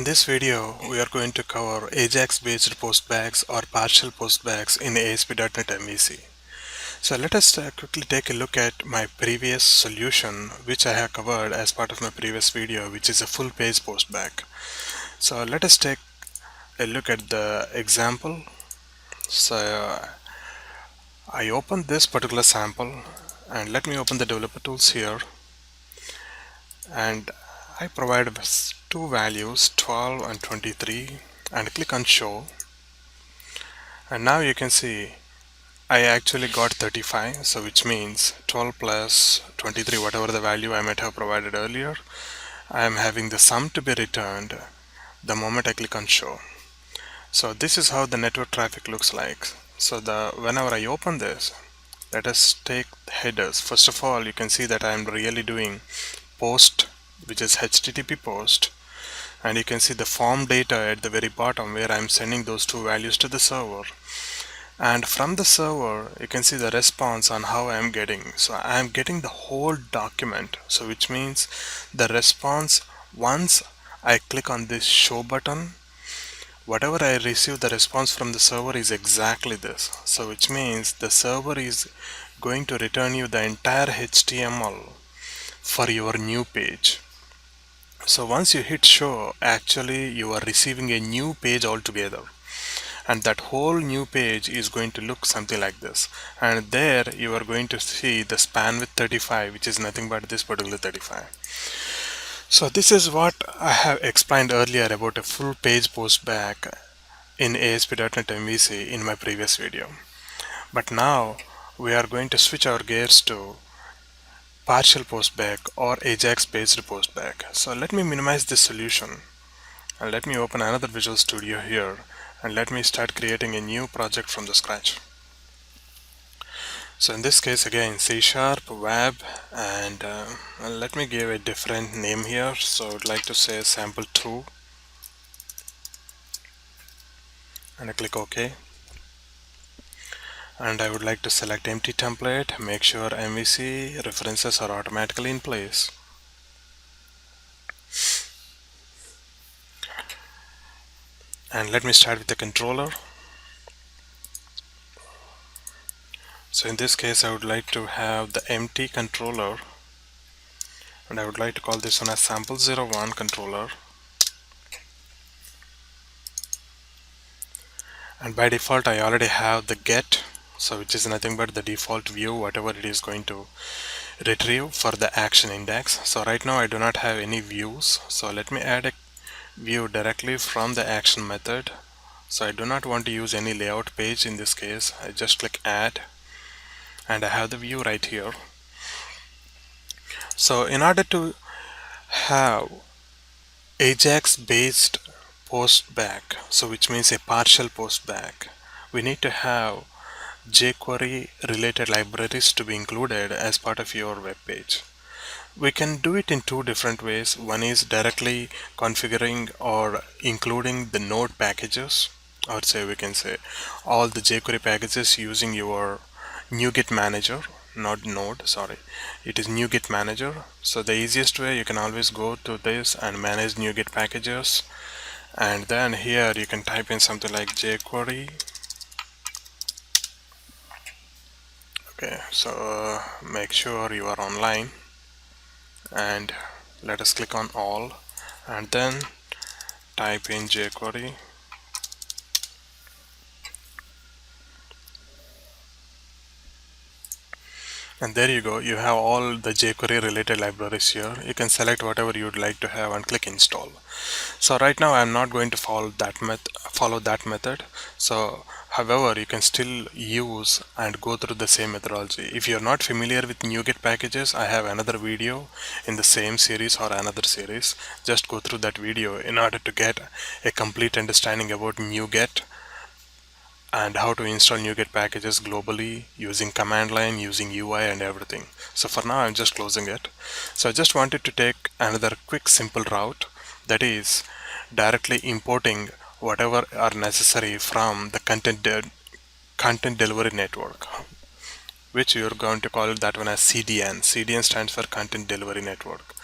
this video, we are going to cover AJAX-based postbacks or partial postbacks in ASP.NET MVC. So let us quickly take a look at my previous solution, which I have covered as part of my previous video, which is a full page postback. So let us take a look at the example. So I open this particular sample, and let me open the developer tools here, and I provide two values, 12 and 23, and click on show. And now you can see I actually got 35, so which means 12 plus 23, whatever the value I might have provided earlier, I am having the sum to be returned the moment I click on show. So this is how the network traffic looks like. So whenever I open this, let us take headers. First of all, you can see that I am really doing post, which is HTTP post, and you can see the form data at the very bottom where I am sending those two values to the server. And from the server, you can see the response on how I am getting. So I am getting the whole document. So which means the response, once I click on this show button, whatever I receive, the response from the server is exactly this. So which means the server is going to return you the entire HTML for your new page. So once you hit show, actually you are receiving a new page altogether. And that whole new page is going to look something like this, and there you are going to see the span with 35, which is nothing but this particular 35. So this is what I have explained earlier about a full page postback in ASP.NET MVC in my previous video. But now we are going to switch our gears to partial postback or AJAX based postback. So let me minimize this solution and let me open another Visual Studio here, and let me start creating a new project from the scratch. So in this case, again, C# web, and let me give a different name here. So I would like to say sample2, and I click OK. And I would like to select empty template, make sure MVC references are automatically in place. And let me start with the controller. So in this case, I would like to have the empty controller, and I would like to call this one as sample01 controller. And by default, I already have the get, so which is nothing but the default view, whatever it is going to retrieve for the action index. So right now I do not have any views, so let me add a view directly from the action method. So I do not want to use any layout page in this case. I just click add, and I have the view right here. So in order to have Ajax based postback, so which means a partial postback, we need to have jQuery related libraries to be included as part of your web page. We can do it in two different ways. One is directly configuring or including the node packages, or say we can say all the jQuery packages using your NuGet manager, not node, sorry, it is NuGet manager. So the easiest way, you can always go to this and manage NuGet packages, and then here you can type in something like jQuery. Okay, so make sure you are online, and let us click on all, and then type in jQuery. And there you go, you have all the jQuery related libraries here. You can select whatever you would like to have and click install. So right now I'm not going to follow that method. So however, you can still use and go through the same methodology. If you're not familiar with NuGet packages, I have another video in the same series or another series. Just go through that video in order to get a complete understanding about NuGet and how to install NuGet packages globally using command line, using UI and everything. So for now I'm just closing it. So I just wanted to take another quick simple route, that is directly importing whatever are necessary from the content delivery network, which you're going to call that one as CDN. CDN stands for Content Delivery Network.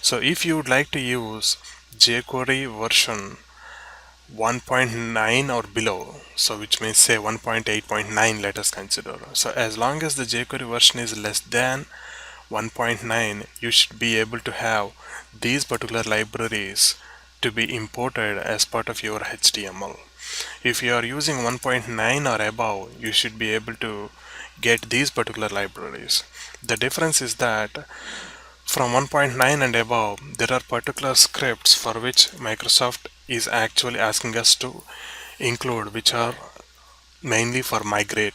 So if you would like to use jQuery version 1.9 or below, so which means say 1.8.9, let us consider. So as long as the jQuery version is less than 1.9, you should be able to have these particular libraries to be imported as part of your HTML. If you are using 1.9 or above, you should be able to get these particular libraries. The difference is that from 1.9 and above, there are particular scripts for which Microsoft is actually asking us to include, which are mainly for migrate.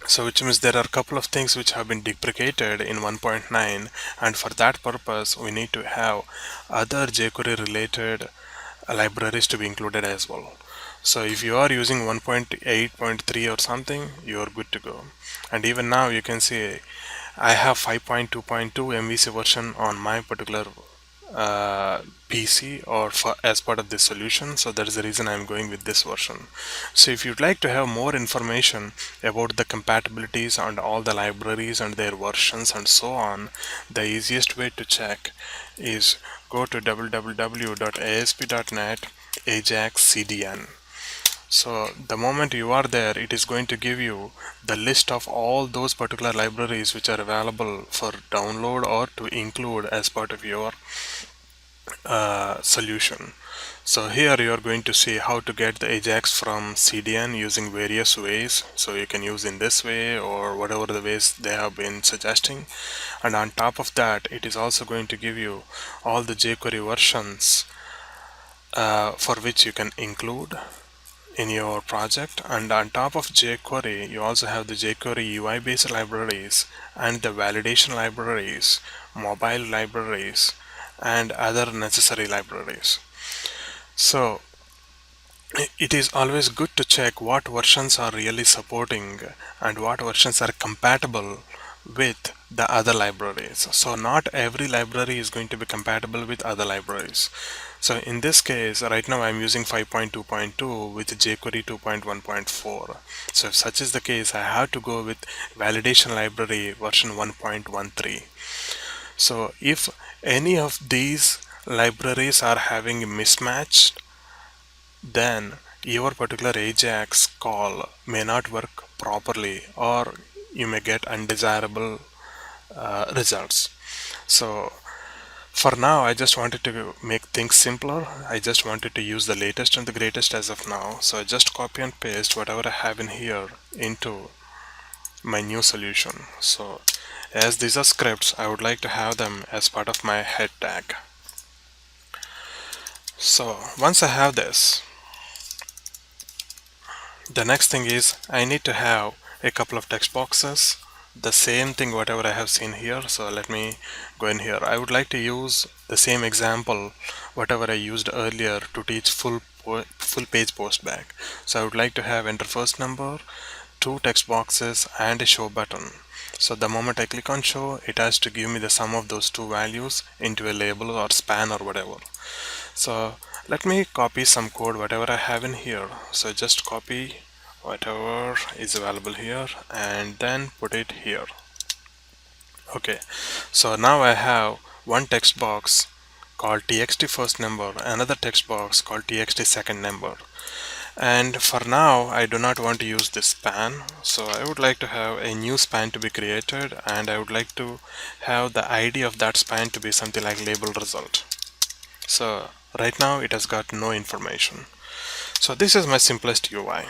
So which means there are a couple of things which have been deprecated in 1.9, and for that purpose we need to have other jQuery related libraries to be included as well. So if you are using 1.8.3 or something, you are good to go. And even now you can see I have 5.2.2 MVC version on my particular PC or for as part of this solution, so that is the reason I'm going with this version. So if you'd like to have more information about the compatibilities and all the libraries and their versions and so on, the easiest way to check is go to www.asp.net AJAX CDN. So the moment you are there, it is going to give you the list of all those particular libraries which are available for download or to include as part of your solution. So here you are going to see how to get the Ajax from CDN using various ways. So you can use in this way or whatever the ways they have been suggesting. And on top of that, it is also going to give you all the jQuery versions for which you can include in your project. And on top of jQuery, you also have the jQuery UI based libraries and the validation libraries, mobile libraries, and other necessary libraries. So it is always good to check what versions are really supporting and what versions are compatible with the other libraries. So not every library is going to be compatible with other libraries. So in this case, right now I'm using 5.2.2 with jQuery 2.1.4. So if such is the case, I have to go with validation library version 1.13. So if any of these libraries are having mismatched, then your particular Ajax call may not work properly or you may get undesirable results. So for now, I just wanted to make things simpler. I just wanted to use the latest and the greatest as of now. So I just copy and paste whatever I have in here into my new solution. So as these are scripts, I would like to have them as part of my head tag. So once I have this, the next thing is I need to have a couple of text boxes, the same thing whatever I have seen here. So let me go in here. I would like to use the same example whatever I used earlier to teach full page postback. So I would like to have enter first number, two text boxes, and a show button. So the moment I click on show, it has to give me the sum of those two values into a label or span or whatever. So let me copy some code whatever I have in here. So just copy whatever is available here and then put it here. Okay, so now I have one text box called txt first number, another text box called txt second number. And for now I do not want to use this span, so I would like to have a new span to be created, and I would like to have the ID of that span to be something like label result. So right now it has got no information. So this is my simplest UI.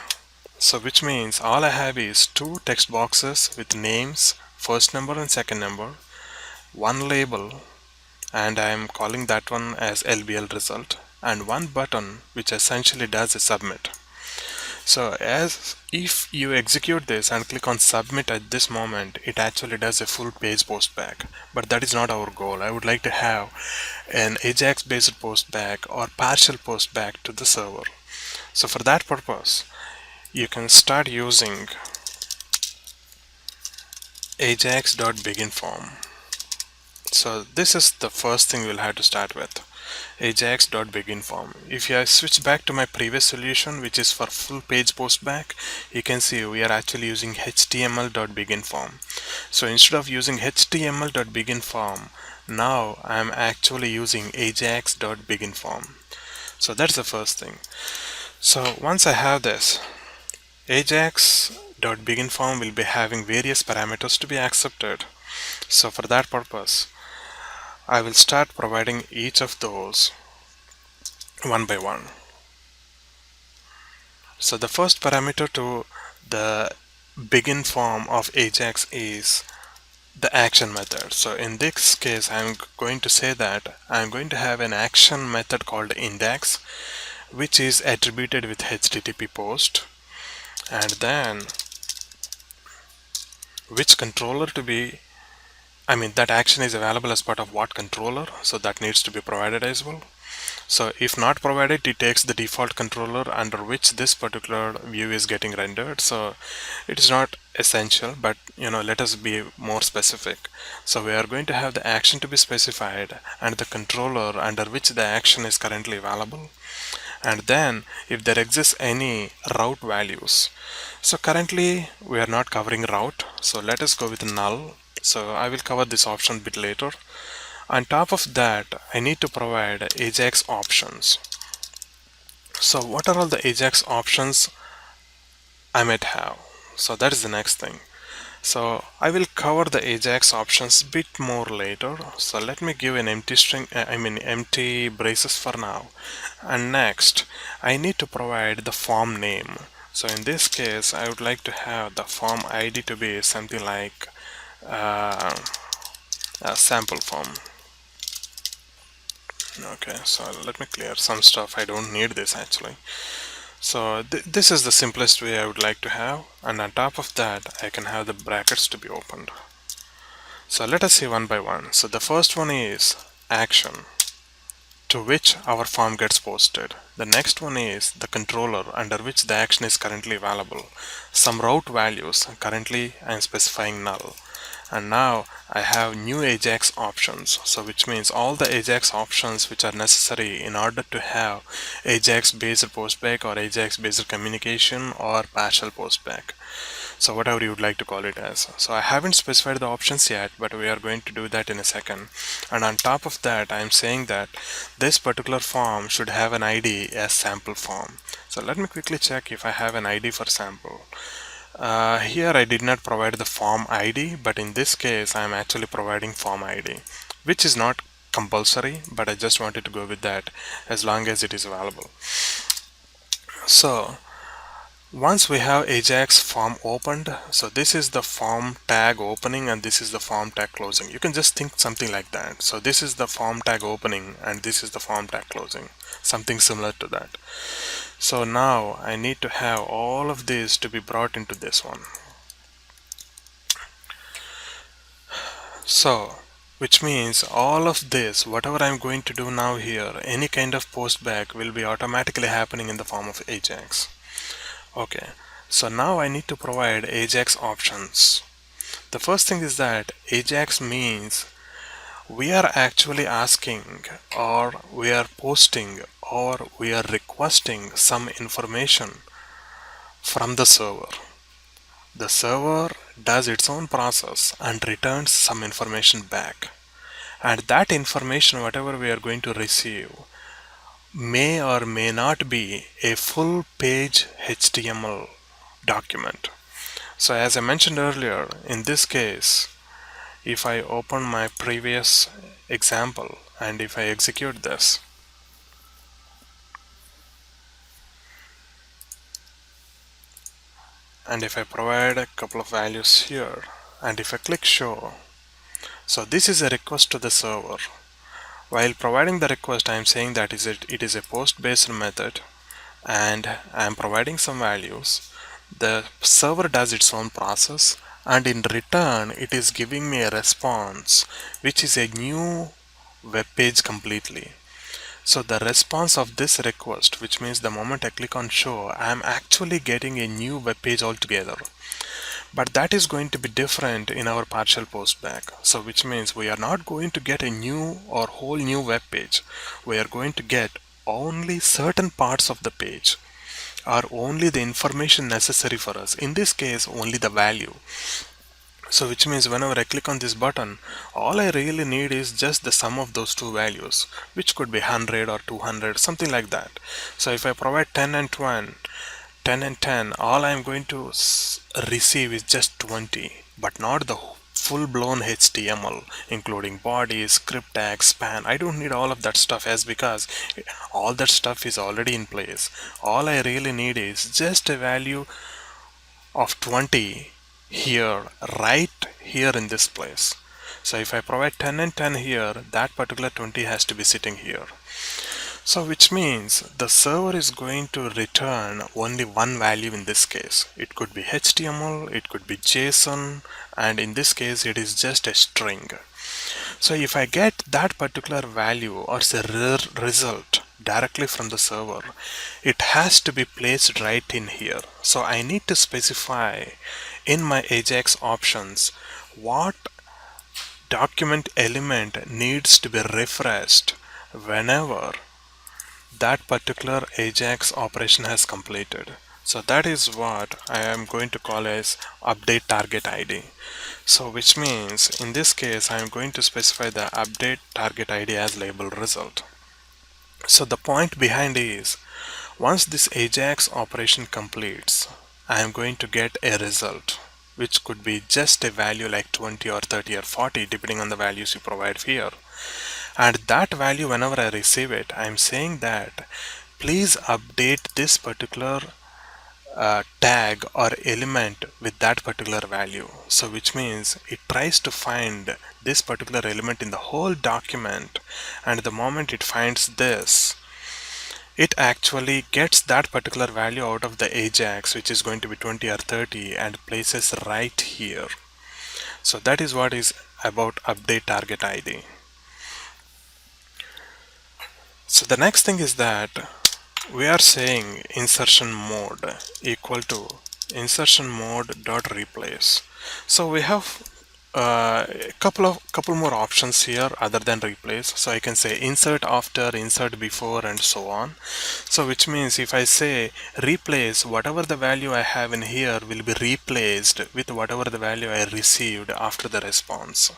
So which means all I have is two text boxes with names, first number and second number, one label, and I am calling that one as LBL result, and one button which essentially does a submit. So as if you execute this and click on submit at this moment, it actually does a full page postback, but that is not our goal. I would like to have an Ajax based postback or partial postback to the server. So for that purpose, you can start using Ajax.BeginForm. So this is the first thing we'll have to start with. Ajax.BeginForm. If I switch back to my previous solution, which is for full page postback, you can see we are actually using HTML.BeginForm. So instead of using HTML.BeginForm, now I am actually using Ajax.BeginForm. So that's the first thing. So once I have this, Ajax.BeginForm will be having various parameters to be accepted. So for that purpose, I will start providing each of those one by one. So the first parameter to the begin form of Ajax is the action method. So in this case, I'm going to say that I'm going to have an action method called index, which is attributed with HTTP post, and then which controller to be, that action is available as part of what controller, so that needs to be provided as well. So if not provided, it takes the default controller under which this particular view is getting rendered. So it is not essential, but let us be more specific. So we are going to have the action to be specified and the controller under which the action is currently available. And then if there exists any route values. So currently we are not covering route. So let us go with null. So I will cover this option a bit later. On top of that, I need to provide AJAX options. So what are all the AJAX options I might have? So that is the next thing. So I will cover the AJAX options bit more later. So let me give an empty string, empty braces for now. And next, I need to provide the form name. So in this case, I would like to have the form ID to be something like a sample form. Okay, so let me clear some stuff. I don't need this actually. So this is the simplest way I would like to have, and on top of that I can have the brackets to be opened. So let us see one by one. So the first one is action, to which our form gets posted. The next one is the controller under which the action is currently available. Some route values, currently I am specifying null. And now I have new AJAX options, so which means all the AJAX options which are necessary in order to have AJAX based postback or AJAX based communication or partial postback. So whatever you would like to call it as. So I haven't specified the options yet, but we are going to do that in a second. And on top of that, I am saying that this particular form should have an ID as sample form. So let me quickly check if I have an ID for sample. Here I did not provide the form ID, but in this case I am actually providing form ID, which is not compulsory, but I just wanted to go with that as long as it is available. So once we have AJAX form opened, so this is the form tag opening and this is the form tag closing. You can just think something like that. So this is the form tag opening and this is the form tag closing, something similar to that. So now I need to have all of this to be brought into this one. So which means all of this, whatever I'm going to do now here, any kind of postback will be automatically happening in the form of AJAX. Okay, so now I need to provide AJAX options. The first thing is that AJAX means we are actually asking, or we are posting, or we are requesting some information from the server. The server does its own process and returns some information back. And that information, whatever we are going to receive, may or may not be a full page HTML document. So as I mentioned earlier, in this case, if I open my previous example and if I execute this, and if I provide a couple of values here, and if I click show, so this is a request to the server. While providing the request, I am saying that it is a post based method and I am providing some values. The server does its own process and in return it is giving me a response which is a new web page completely. So the response of this request, which means the moment I click on show, I am actually getting a new web page altogether. But that is going to be different in our partial postback. So which means we are not going to get a new or whole new web page. We are going to get only certain parts of the page, or only the information necessary for us. In this case, only the value. So which means whenever I click on this button, all I really need is just the sum of those two values, which could be 100 or 200, something like that. So if I provide 10 and 20, 10 and 10, all I'm going to receive is just 20, but not the full-blown HTML, including body, script tags, span. I don't need all of that stuff, as because all that stuff is already in place. All I really need is just a value of 20 here, right here in this place. So if I provide 10 and 10 here, that particular 20 has to be sitting here. So which means the server is going to return only one value in this case. It could be HTML, it could be JSON, and in this case it is just a string. So if I get that particular value or say result directly from the server, it has to be placed right in here. So I need to specify in my AJAX options what document element needs to be refreshed whenever that particular AJAX operation has completed. So that is what I am going to call as update target ID. So which means in this case I am going to specify the update target ID as label result. So the point behind is, once this AJAX operation completes, I am going to get a result, which could be just a value like 20 or 30 or 40 depending on the values you provide here. And that value, whenever I receive it, I am saying that please update this particular tag or element with that particular value. So which means it tries to find this particular element in the whole document, and the moment it finds this, it actually gets that particular value out of the AJAX, which is going to be 20 or 30, and places right here. So that is what is about update target ID. So the next thing is that we are saying insertion mode equal to insertion mode dot replace. So we have a couple more options here other than replace. So I can say insert after, insert before, and so on. So which means if I say replace, whatever the value I have in here will be replaced with whatever the value I received after the response.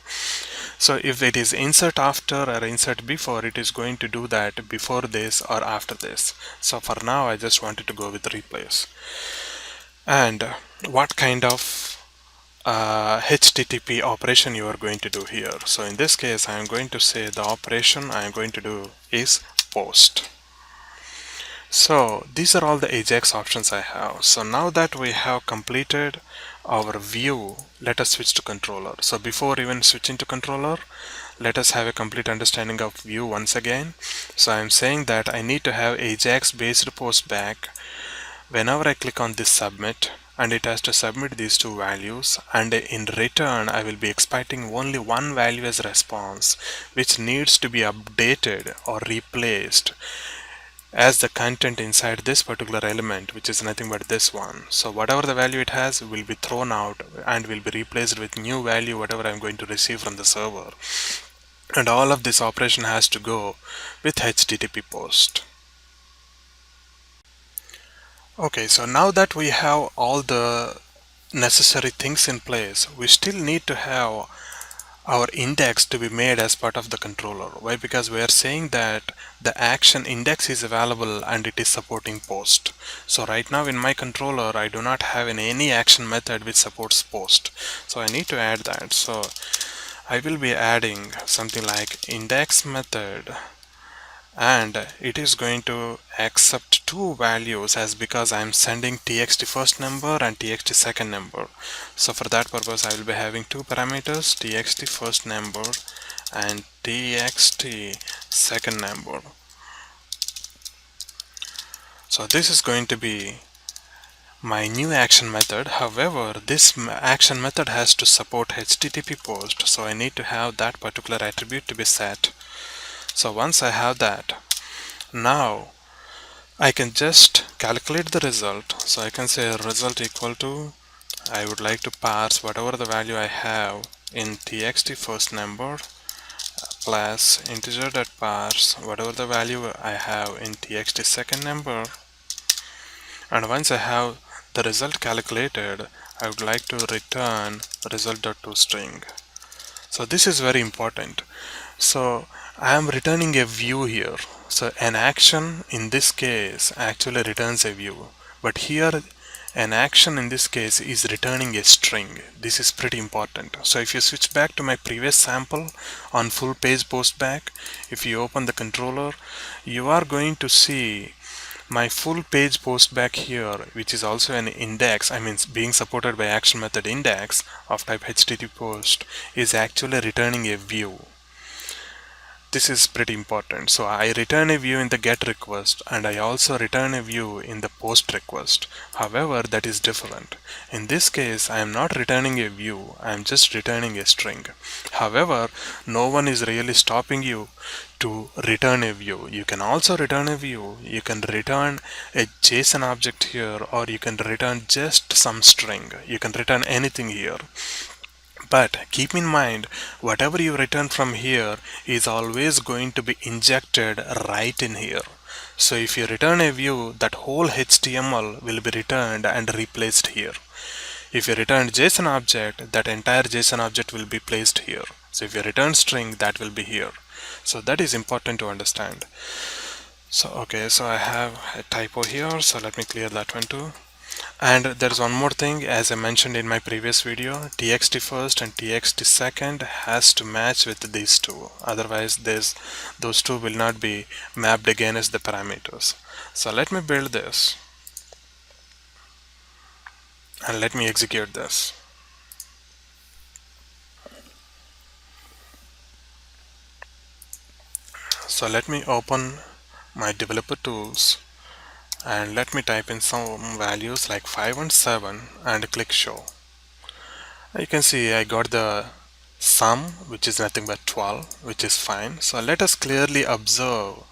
So if it is insert after or insert before, it is going to do that before this or after this. So for now I just wanted to go with replace. And what kind of HTTP operation you are going to do here. So in this case I am going to say the operation I am going to do is post. So these are all the AJAX options I have. So now that we have completed our view, let us switch to controller. So before even switching to controller, let us have a complete understanding of view once again. So I'm saying that I need to have AJAX based postback whenever I click on this submit, and it has to submit these two values, and in return I will be expecting only one value as response, which needs to be updated or replaced as the content inside this particular element, which is nothing but this one. So whatever the value it has will be thrown out and will be replaced with new value whatever I'm going to receive from the server. And all of this operation has to go with HTTP post. Okay, so now that we have all the necessary things in place, we still need to have our index to be made as part of the controller. Why? Because we are saying that the action index is available and it is supporting post. So right now in my controller I do not have any action method which supports post. So I need to add that. So I will be adding something like index method, and it is going to accept two values as because I am sending txt first number and txt second number. So for that purpose I will be having two parameters, txt first number and txt second number. So this is going to be my new action method. However, this action method has to support HTTP post, so I need to have that particular attribute to be set. So once I have that, now I can just calculate the result. So I can say result equal to I would like to parse whatever the value I have in txt first number plus integer.parse whatever the value I have in txt second number, and once I have the result calculated, I would like to return result.toString. So this is very important. So I am returning a view here. So an action in this case actually returns a view, but here an action in this case is returning a string. This is pretty important. So if you switch back to my previous sample on full page postback, if you open the controller, you are going to see my full page postback here, which is also an index, being supported by action method index of type HTTP post, is actually returning a view. This is pretty important. So I return a view in the get request and I also return a view in the post request. However, that is different. In this case, I am not returning a view, I am just returning a string. However, no one is really stopping you to return a view. You can also return a view, you can return a JSON object here, or you can return just some string. You can return anything here. But keep in mind, whatever you return from here is always going to be injected right in here. So if you return a view, that whole HTML will be returned and replaced here. If you return JSON object, that entire JSON object will be placed here. So if you return string, that will be here. So that is important to understand. So okay, so I have a typo here, so let me clear that one too. And there's one more thing, as I mentioned in my previous video, txt first and txt second has to match with these two, otherwise those two will not be mapped against the parameters. So let me build this and let me execute this. So let me open my developer tools and let me type in some values like 5 and 7 and click show. You can see I got the sum, which is nothing but 12, which is fine. So let us clearly observe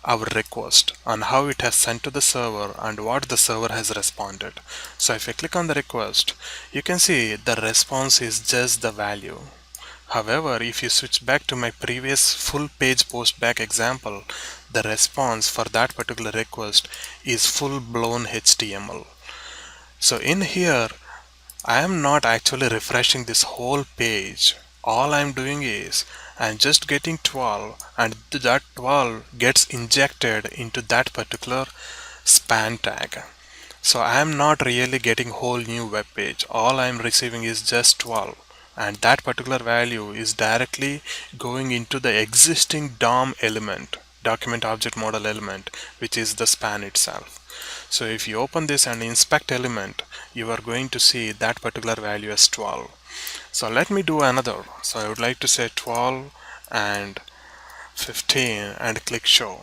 our request on how it has sent to the server and what the server has responded. So if I click on the request, you can see the response is just the value. However, if you switch back to my previous full page postback example, the response for that particular request is full blown HTML. So in here, I am not actually refreshing this whole page. All I'm doing is I'm just getting 12 and that 12 gets injected into that particular span tag. So I am not really getting whole new web page. All I'm receiving is just 12 and that particular value is directly going into the existing DOM element, document object model element, which is the span itself. So if you open this and inspect element, you are going to see that particular value as 12. So let me do another. So I would like to say 12 and 15 and click show.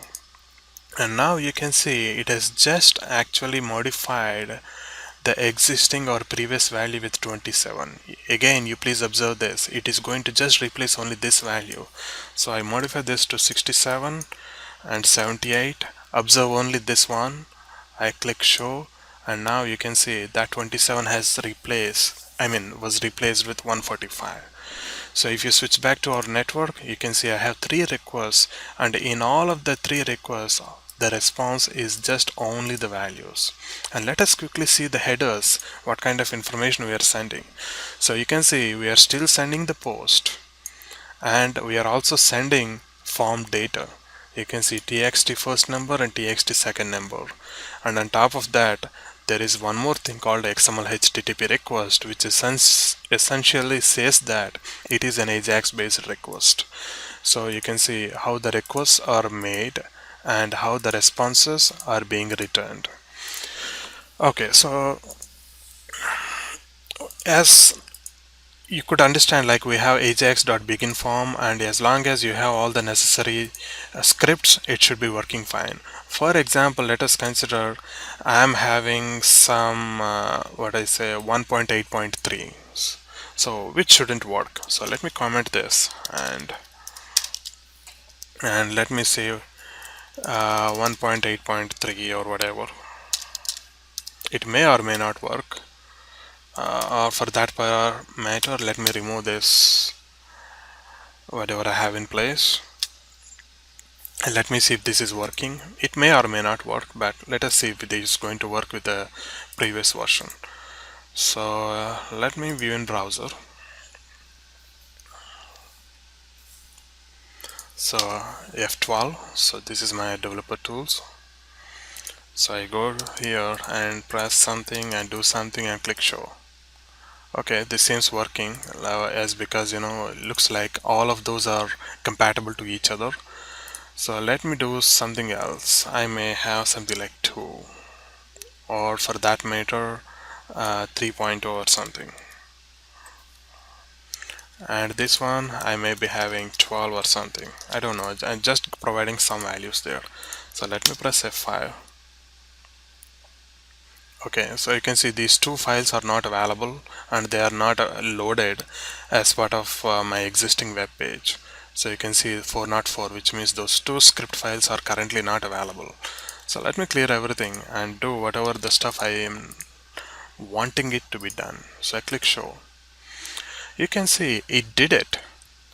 And now you can see it has just actually modified the existing or previous value with 27. Again, you please observe this. It is going to just replace only this value. So I modify this to 67 and 78. Observe only this one. I click show and now you can see that 27 has was replaced with 145. So if you switch back to our network, you can see I have 3 requests and in all of the 3 requests the response is just only the values. And let us quickly see the headers, what kind of information we are sending. So you can see we are still sending the post and we are also sending form data. You can see txt first number and txt second number, and on top of that there is one more thing called XML HTTP request, which essentially says that it is an AJAX based request. So you can see how the requests are made and how the responses are being returned. Okay, so as you could understand, like we have Ajax.BeginForm, and as long as you have all the necessary scripts, it should be working fine. For example, let us consider I am having some 1.8.3, so which shouldn't work. So let me comment this and let me say 1.8.3 or whatever. It may or may not work. or for that parameter, let me remove this whatever I have in place, and let me see if this is working. It may or may not work, but let us see if it is going to work with the previous version. So let me view in browser. So F12, so this is my developer tools. So I go here and press something and do something and click show. Okay, this seems working as because it looks like all of those are compatible to each other. So let me do something else. I may have something like 2, or for that matter 3.0 or something, and this one I may be having 12 or something. I don't know, I'm just providing some values there. So let me press F5. Okay, so you can see these two files are not available and they are not loaded as part of my existing web page. So you can see 404, which means those two script files are currently not available. So let me clear everything and do whatever the stuff I am wanting it to be done. So I click show. You can see it did it.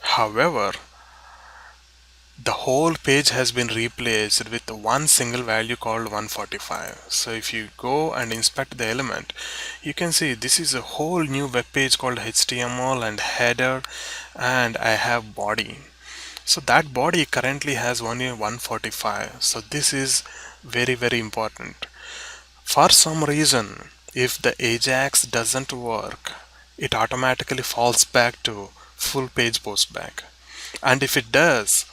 However, the whole page has been replaced with one single value called 145. So if you go and inspect the element, you can see this is a whole new web page called HTML and header, and I have body. So that body currently has only 145. So this is very important. For some reason, if the Ajax doesn't work, it automatically falls back to full page postback. And if it does,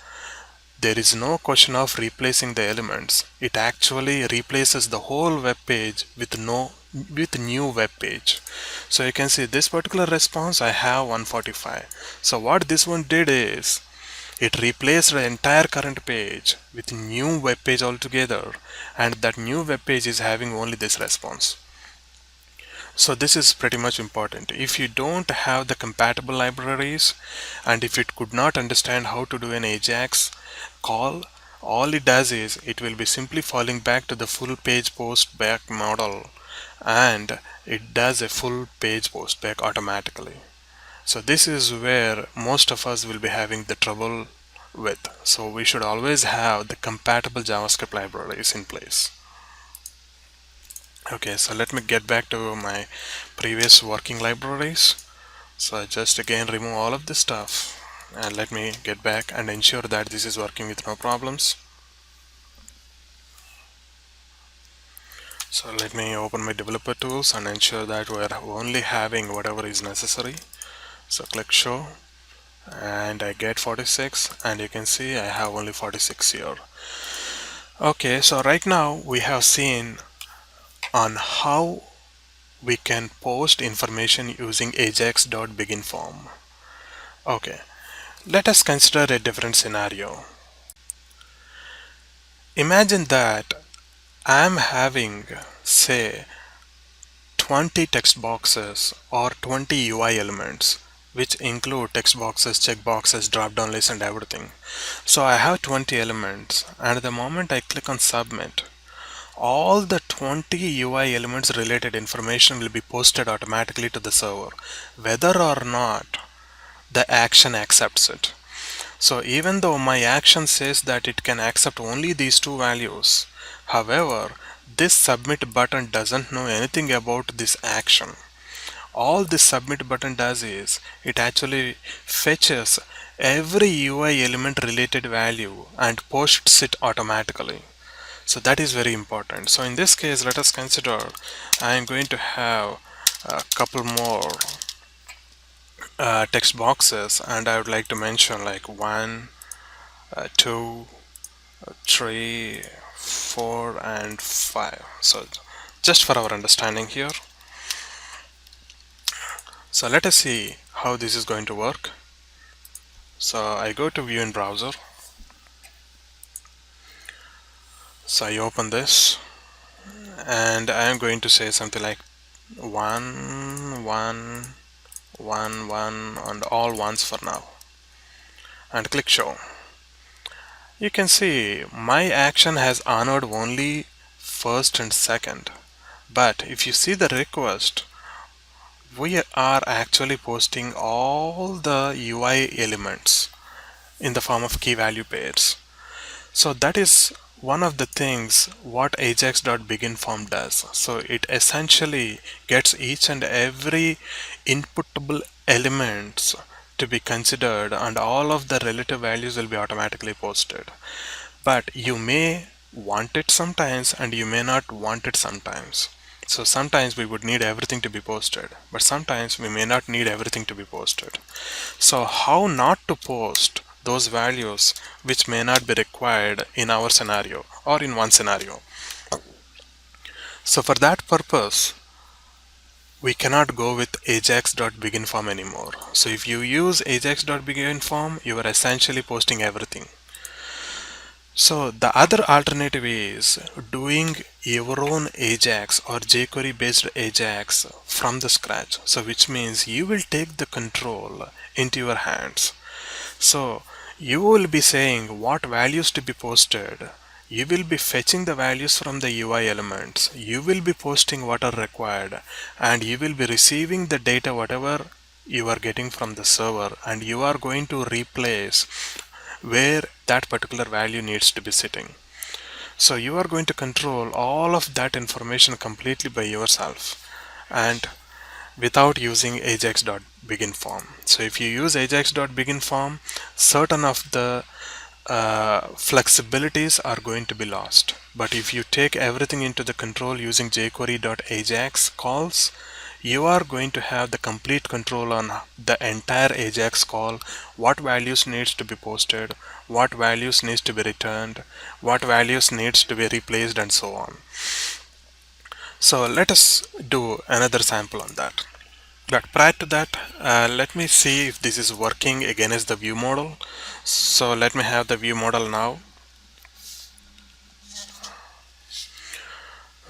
there is no question of replacing the elements. It actually replaces the whole web page with new web page. So you can see this particular response I have 145. So what this one did is it replaced the entire current page with new web page altogether, and that new web page is having only this response. So this is pretty much important. If you don't have the compatible libraries, and if it could not understand how to do an Ajax call, all it does is it will be simply falling back to the full page post back model, and it does a full page post back automatically. So this is where most of us will be having the trouble with. So we should always have the compatible JavaScript libraries in place. Okay, so let me get back to my previous working libraries. So I just again remove all of this stuff and let me get back and ensure that this is working with no problems. So let me open my developer tools and ensure that we're only having whatever is necessary. So click show and I get 46, and you can see I have only 46 here. Okay, so right now we have seen on how we can post information using Ajax.BeginForm. Okay, let us consider a different scenario. Imagine that I am having, say, 20 text boxes or 20 UI elements, which include text boxes, checkboxes, drop-down lists, and everything. So I have 20 elements, and the moment I click on submit, all the 20 UI elements related information will be posted automatically to the server, whether or not the action accepts it. So even though my action says that it can accept only these two values, however, this submit button doesn't know anything about this action. All this submit button does is it actually fetches every UI element related value and posts it automatically. So that is very important. So in this case, let us consider I am going to have a couple more text boxes, and I would like to mention like 1, 2, 3, 4, and 5. So just for our understanding here. So let us see how this is going to work. So I go to view in browser. So I open this and I am going to say something like 1, 1, 1, 1, and all ones for now, and click show. You can see my action has honored only first and second, but if you see the request, we are actually posting all the UI elements in the form of key value pairs. So that is one of the things what Ajax.BeginForm does. So it essentially gets each and every inputable elements to be considered, and all of the relative values will be automatically posted. But you may want it sometimes and you may not want it sometimes. So sometimes we would need everything to be posted, but sometimes we may not need everything to be posted. So how not to post those values which may not be required in our scenario or in one scenario. So for that purpose, we cannot go with Ajax.BeginForm anymore. So if you use Ajax.BeginForm, you are essentially posting everything. So the other alternative is doing your own Ajax or jQuery based Ajax from the scratch. So which means you will take the control into your hands. So you will be saying what values to be posted. You will be fetching the values from the UI elements. You will be posting what are required, and you will be receiving the data whatever you are getting from the server, and you are going to replace where that particular value needs to be sitting. So you are going to control all of that information completely by yourself and without using Ajax.BeginForm. So if you use Ajax.BeginForm, certain of the flexibilities are going to be lost. But if you take everything into the control using jQuery.ajax calls, you are going to have the complete control on the entire Ajax call, what values needs to be posted, what values needs to be returned, what values needs to be replaced, and so on. So let us do another sample on that. But prior to that, let me see if this is working against the view model. So let me have the view model now.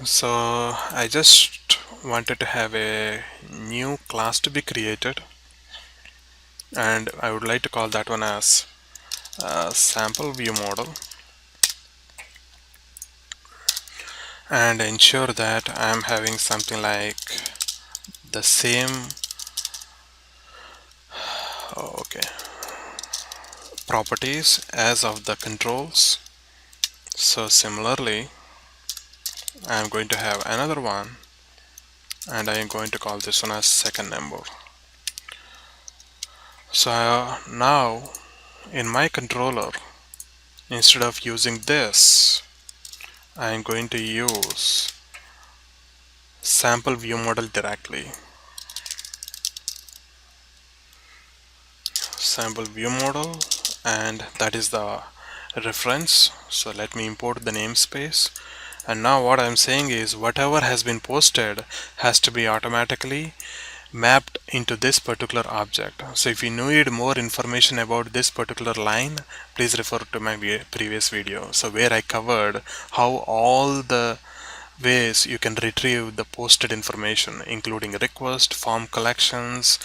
So I just wanted to have a new class to be created, and I would like to call that one as sample view model, and ensure that I am having something like the same properties as of the controls. So similarly, I am going to have another one, and I am going to call this one as second number. So now in my controller, instead of using this, I am going to use sample view model directly. Sample view model, and that is the reference. So let me import the namespace. And now what I'm saying is whatever has been posted has to be automatically mapped into this particular object. So if you need more information about this particular line, please refer to my previous video, so where I covered how all the ways you can retrieve the posted information, including request, form collections,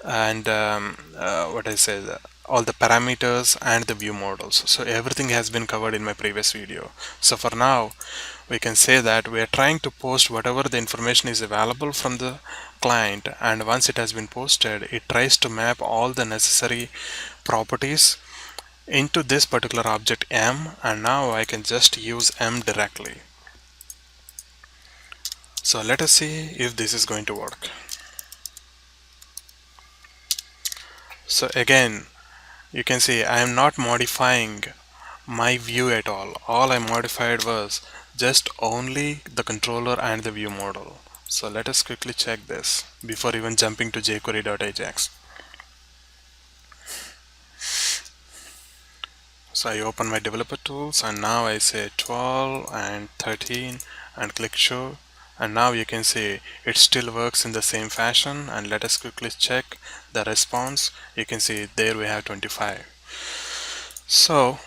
and what I say, all the parameters and the view models. So everything has been covered in my previous video. So for now, we can say that we are trying to post whatever the information is available from the client, and once it has been posted, it tries to map all the necessary properties into this particular object M, and now I can just use M directly. So let us see if this is going to work. So again, you can see I am not modifying my view at all. All I modified was just only the controller and the view model. So let us quickly check this before even jumping to jQuery.ajax. So I open my developer tools, and now I say 12 and 13 and click show, and now you can see it still works in the same fashion. And let us quickly check the response. You can see there we have 25. So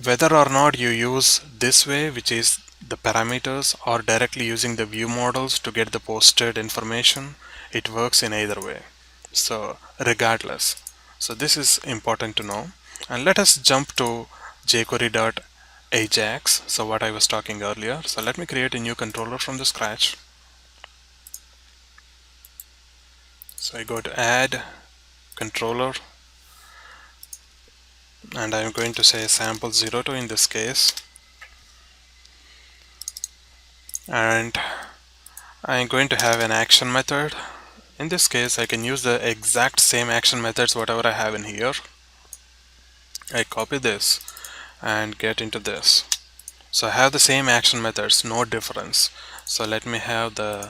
whether or not you use this way, which is the parameters, or directly using the view models to get the posted information, it works in either way. So regardless, so this is important to know. And let us jump to jQuery.ajax. So what I was talking earlier. So let me create a new controller from the scratch. So I go to add controller, and I'm going to say sample02 in this case, and I'm going to have an action method. In this case, I can use the exact same action methods whatever I have in here. I copy this and get into this. So I have the same action methods, no difference. So let me have the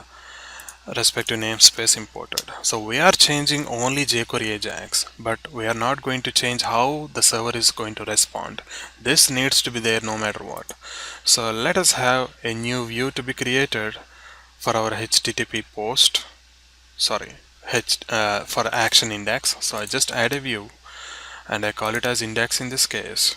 respective namespace imported. So we are changing only jQuery AJAX, but we are not going to change how the server is going to respond. This needs to be there no matter what. So let us have a new view to be created for our HTTP post. For action index. So I just add a view and I call it as index in this case.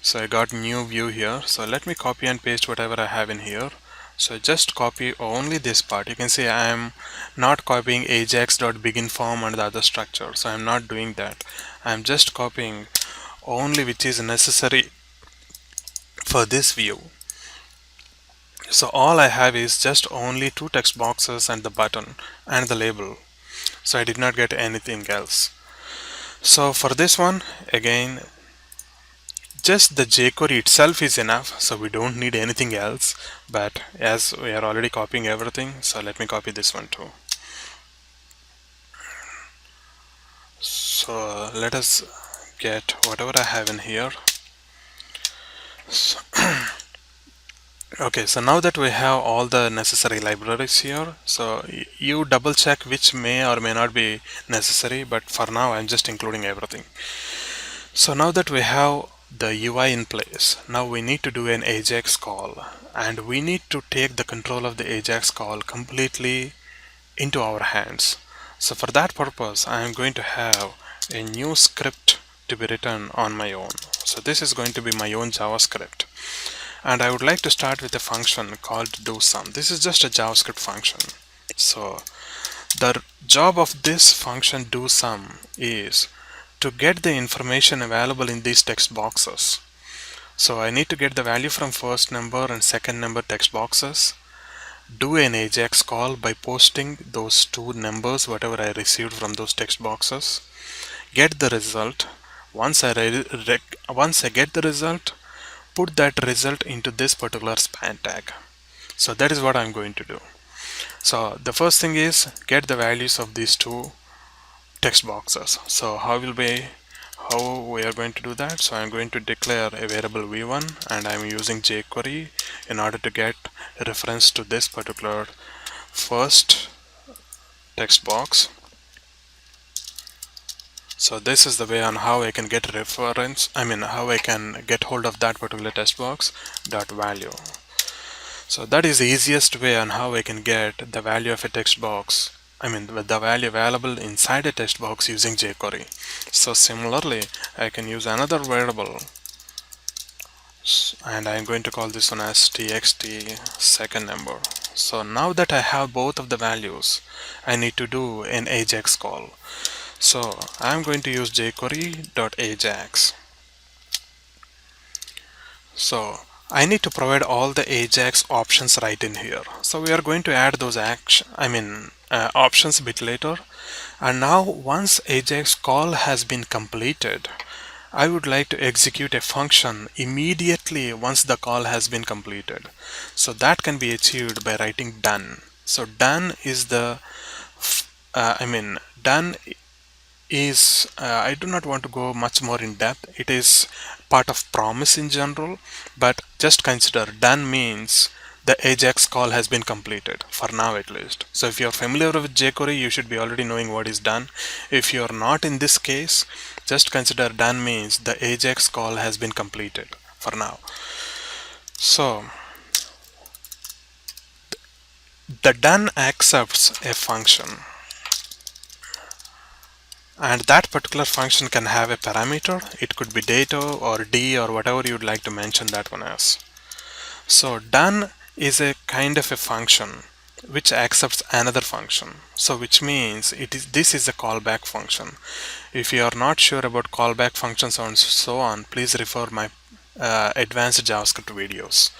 So I got new view here. So let me copy and paste whatever I have in here. So just copy only this part. You can see I am not copying Ajax.BeginForm and the other structure. So I'm not doing that. I'm just copying only which is necessary for this view. So all I have is just only two text boxes and the button and the label. So I did not get anything else. So for this one, again, just the jQuery itself is enough, so we don't need anything else. But as we are already copying everything, so let me copy this one too. So let us get whatever I have in here. So okay, so now that we have all the necessary libraries here, so you double check which may or may not be necessary, but for now I'm just including everything. So now that we have the UI in place, now we need to do an AJAX call, and we need to take the control of the AJAX call completely into our hands. So for that purpose, I am going to have a new script to be written on my own. So this is going to be my own JavaScript. And I would like to start with a function called doSum. This is just a JavaScript function. So the job of this function doSum is to get the information available in these text boxes. So I need to get the value from first number and second number text boxes, do an AJAX call by posting those two numbers whatever I received from those text boxes, get the result. Once I get the result, put that result into this particular span tag. So that is what I'm going to do. So the first thing is get the values of these two text boxes. So how we are going to do that? So I'm going to declare a variable v1 and I'm using jQuery in order to get a reference to this particular first text box. So this is the way on how I can get how I can get hold of that particular text box dot value. So that is the easiest way on how I can get the value of a text box, with the value available inside a text box using jQuery. So similarly, I can use another variable and I'm going to call this one as txt second number. So now that I have both of the values, I need to do an AJAX call. So I'm going to use jQuery.ajax. So I need to provide all the AJAX options right in here. So we are going to add those options a bit later. And now once AJAX call has been completed, I would like to execute a function immediately once the call has been completed. So that can be achieved by writing done. So done is done is I do not want to go much more in depth. It is part of promise in general, but just consider done means the AJAX call has been completed, for now at least. So if you're familiar with jQuery, you should be already knowing what is done. If you're not in this case, just consider done means the AJAX call has been completed for now. So the done accepts a function, and that particular function can have a parameter. It could be data or d or whatever you'd like to mention that one as. So done is a kind of a function which accepts another function. So which means this is a callback function. If you are not sure about callback functions and so on, please refer my advanced JavaScript videos.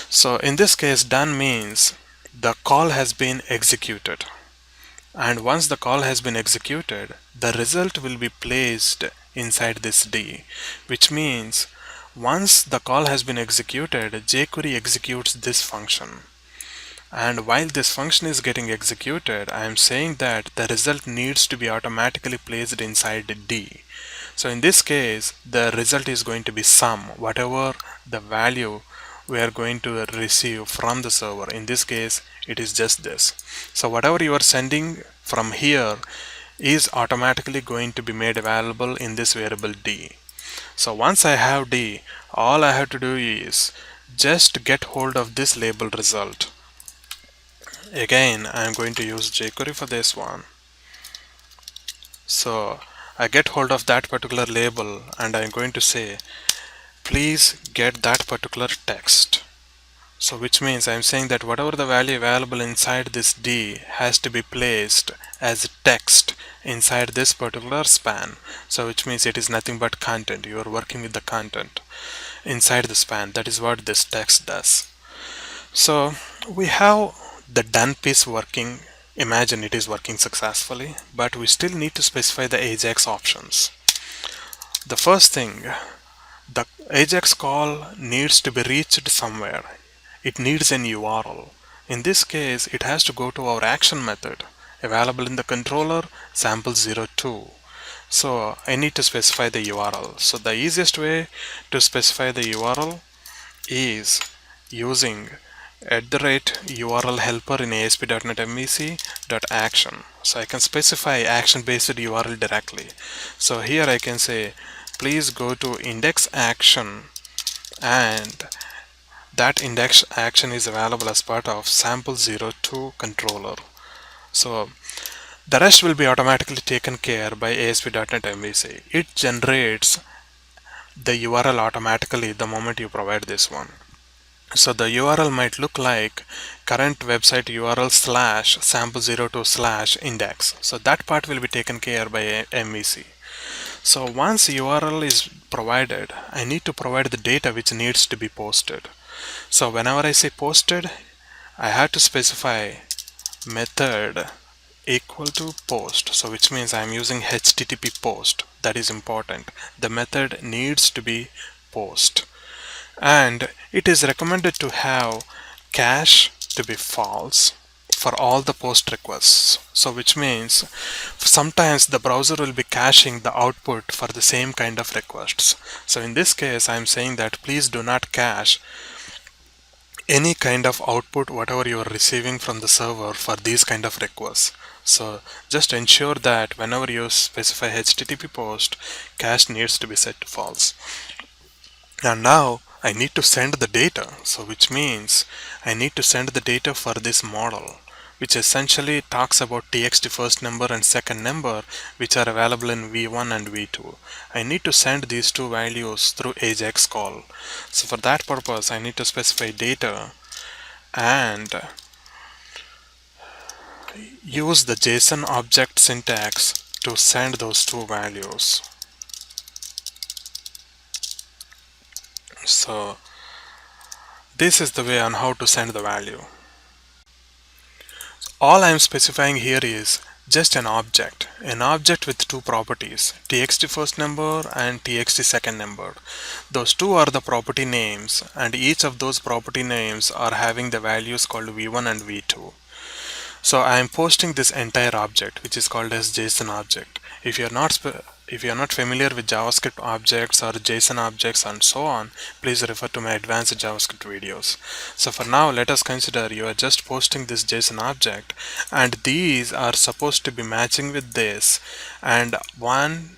So in this case, done means the call has been executed. and once the call has been executed, the result will be placed inside this D, which means once the call has been executed, jQuery executes this function. And while this function is getting executed, I am saying that the result needs to be automatically placed inside D. So in this case, the result is going to be sum, whatever the value we are going to receive from the server. In this case, it is just this. So whatever you are sending from here is automatically going to be made available in this variable D. So once I have D, all I have to do is just get hold of this label result. Again, I am going to use jQuery for this one. So I get hold of that particular label and I'm going to say, please get that particular text. So which means I'm saying that whatever the value available inside this D has to be placed as text inside this particular span. So which means it is nothing but content. You are working with the content inside the span. That is what this text does. So we have the done piece working. Imagine it is working successfully, but we still need to specify the AJAX options. The first thing, the AJAX call needs to be reached somewhere. It needs an URL. In this case, it has to go to our action method available in the controller sample02. So I need to specify the URL. So the easiest way to specify the URL is using @URL helper in ASP.NET MVC.action. So I can specify action based URL directly. So here I can say, please go to index action, and that index action is available as part of sample02 controller. So the rest will be automatically taken care by ASP.NET MVC. It generates the URL automatically the moment you provide this one. So the URL might look like current website URL / sample02 / index. So that part will be taken care by MVC. So once URL is provided, I need to provide the data which needs to be posted. So whenever I say posted, I have to specify method equal to post. So which means I'm using HTTP post. That is important. The method needs to be post. And it is recommended to have cache to be false for all the post requests. So which means sometimes the browser will be caching the output for the same kind of requests. So in this case, I'm saying that please do not cache any kind of output whatever you are receiving from the server for these kind of requests. So just ensure that whenever you specify HTTP post, cache needs to be set to false. And now I need to send the data. So which means I need to send the data for this model, which essentially talks about txt first number and second number, which are available in v1 and v2. I need to send these two values through AJAX call. So for that purpose, I need to specify data and use the JSON object syntax to send those two values. So this is the way on how to send the value. All I am specifying here is just an object with two properties, txt first number and txt second number. Those two are the property names, and each of those property names are having the values called v1 and v2. So I am posting this entire object, which is called as JSON object. If you are not familiar with JavaScript objects or JSON objects and so on, please refer to my advanced JavaScript videos. So for now, let us consider you are just posting this JSON object, and these are supposed to be matching with this, and 1,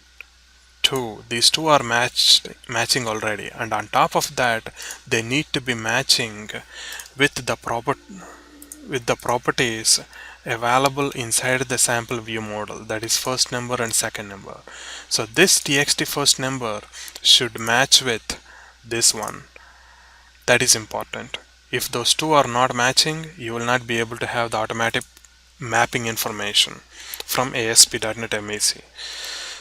2, these two are matching already, and on top of that, they need to be matching with the properties available inside the sample view model, that is first number and second number. So this txt first number should match with this one. That is important. If those two are not matching, you will not be able to have the automatic mapping information from ASP.NET MVC.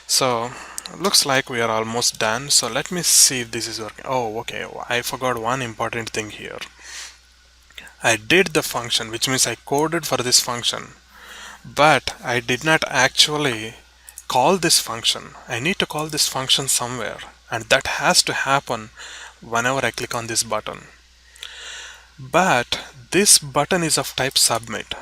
So looks like we are almost done. So let me see if this is working. Oh, okay, I forgot one important thing here. I did the function, which means I coded for this function, but I did not actually call this function. I need to call this function somewhere, and that has to happen whenever I click on this button. But this button is of type submit.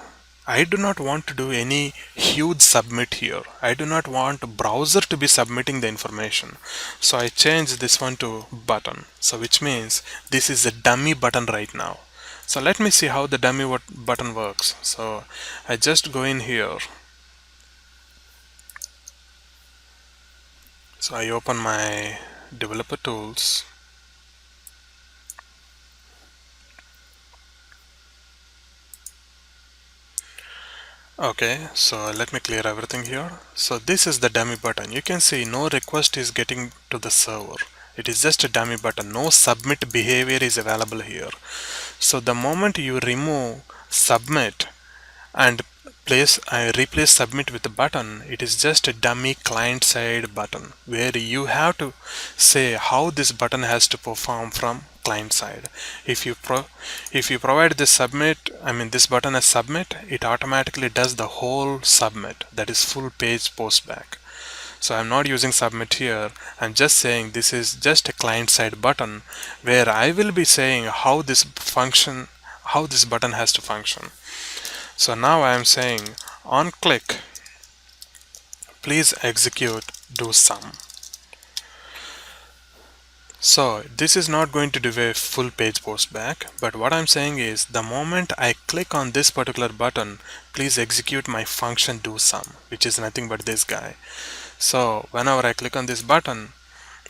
I do not want to do any huge submit here. I do not want browser to be submitting the information. So I change this one to button. So which means this is a dummy button right now. So let me see how the dummy button works. So I just go in here. So I open my developer tools. Okay, so let me clear everything here. So this is the dummy button. You can see no request is getting to the server. It is just a dummy button. No submit behavior is available here. So the moment you remove submit and replace submit with a button, it is just a dummy client side button where you have to say how this button has to perform from client side. If you provide this this button as submit, it automatically does the whole submit, that is full page postback. So I'm not using submit here. I'm just saying this is just a client side button where I will be saying how this button has to function. So now I am saying on click, please execute do sum. So this is not going to do a full page postback, but what I'm saying is the moment I click on this particular button, please execute my function do sum, which is nothing but this guy. So whenever I click on this button,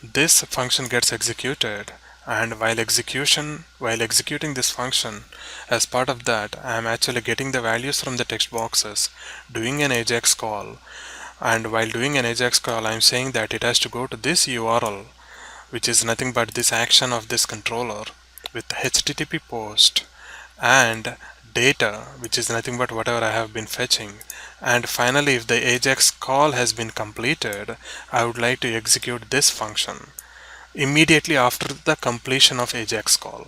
this function gets executed, and while executing this function, as part of that I am actually getting the values from the text boxes, doing an AJAX call, and while doing an AJAX call I am saying that it has to go to this URL, which is nothing but this action of this controller with HTTP post and data, which is nothing but whatever I have been fetching. And finally, if the AJAX call has been completed, I would like to execute this function immediately after the completion of AJAX call.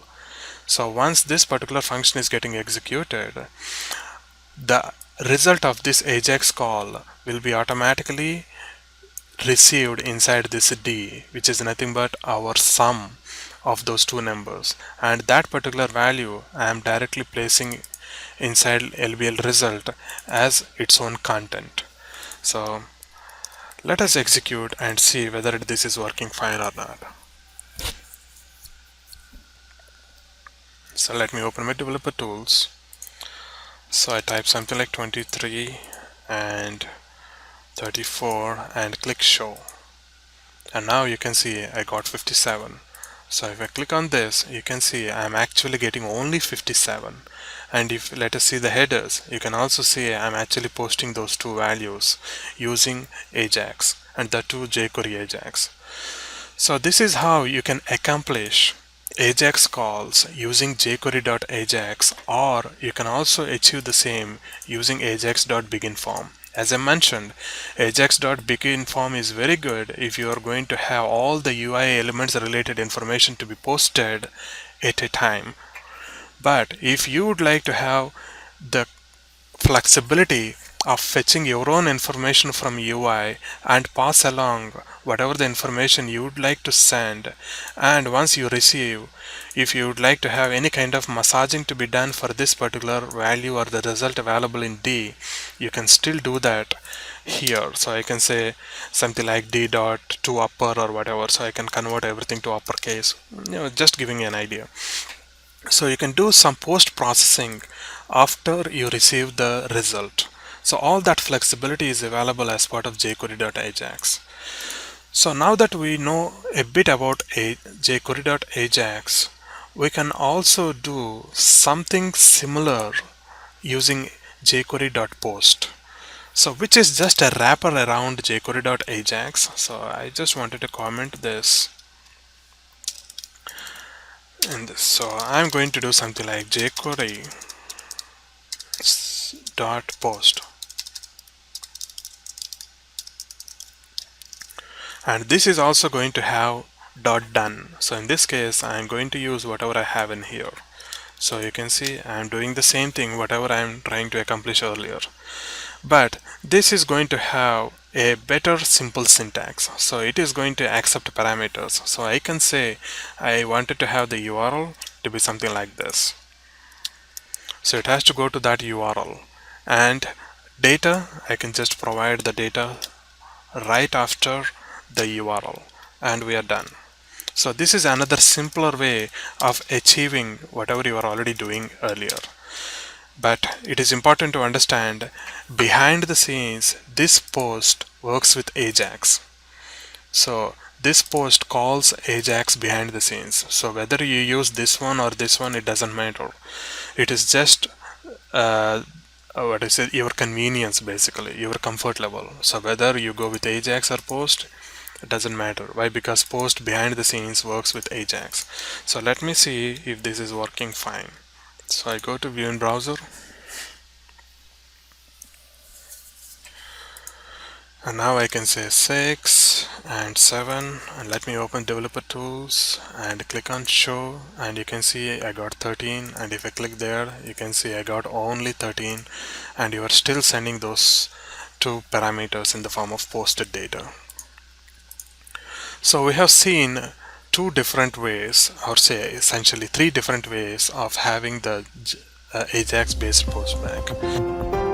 So once this particular function is getting executed, the result of this AJAX call will be automatically received inside this D, which is nothing but our sum of those two numbers, and that particular value I am directly placing inside LBL result as its own content. So let us execute and see whether this is working fine or not. So let me open my developer tools. So I type something like 23 and 34 and click show, and now you can see I got 57. So if I click on this, you can see I'm actually getting only 57. And if let us see the headers, you can also see I'm actually posting those two values using Ajax, and the two jQuery Ajax. So this is how you can accomplish Ajax calls using jQuery.ajax, or you can also achieve the same using Ajax.BeginForm. As I mentioned, Ajax.BeginForm is very good if you are going to have all the UI elements related information to be posted at a time. But if you would like to have the flexibility of fetching your own information from UI and pass along whatever the information you would like to send, and once you receive, if you would like to have any kind of massaging to be done for this particular value or the result available in D, you can still do that here. So I can say something like D dot to upper or whatever, so I can convert everything to uppercase, just giving you an idea. So you can do some post processing after you receive the result. So all that flexibility is available as part of jQuery.ajax. So now that we know a bit about jQuery.ajax, we can also do something similar using jQuery.post. So which is just a wrapper around jQuery.ajax. So I just wanted to comment this. And so I'm going to do something like jQuery.post, and this is also going to have .done. So in this case I'm going to use whatever I have in here. So you can see I'm doing the same thing whatever I'm trying to accomplish earlier. But this is going to have a better simple syntax. So it is going to accept parameters. So I can say I wanted to have the URL to be something like this. So it has to go to that URL, and data, I can just provide the data right after the URL, and we are done. So this is another simpler way of achieving whatever you are already doing earlier. But it is important to understand, behind the scenes this post works with Ajax. So this post calls Ajax behind the scenes. So whether you use this one or this one, it doesn't matter. It is just what is it, your convenience, basically your comfort level. So whether you go with Ajax or post, it doesn't matter. Why? Because post behind the scenes works with Ajax. So let me see if this is working fine. So I go to view in browser, and now I can say 6 and 7, and let me open developer tools and click on show, and you can see I got 13, and if I click there you can see I got only 13, and you are still sending those two parameters in the form of posted data. So we have seen two different ways, or say essentially three different ways of having the Ajax based postback.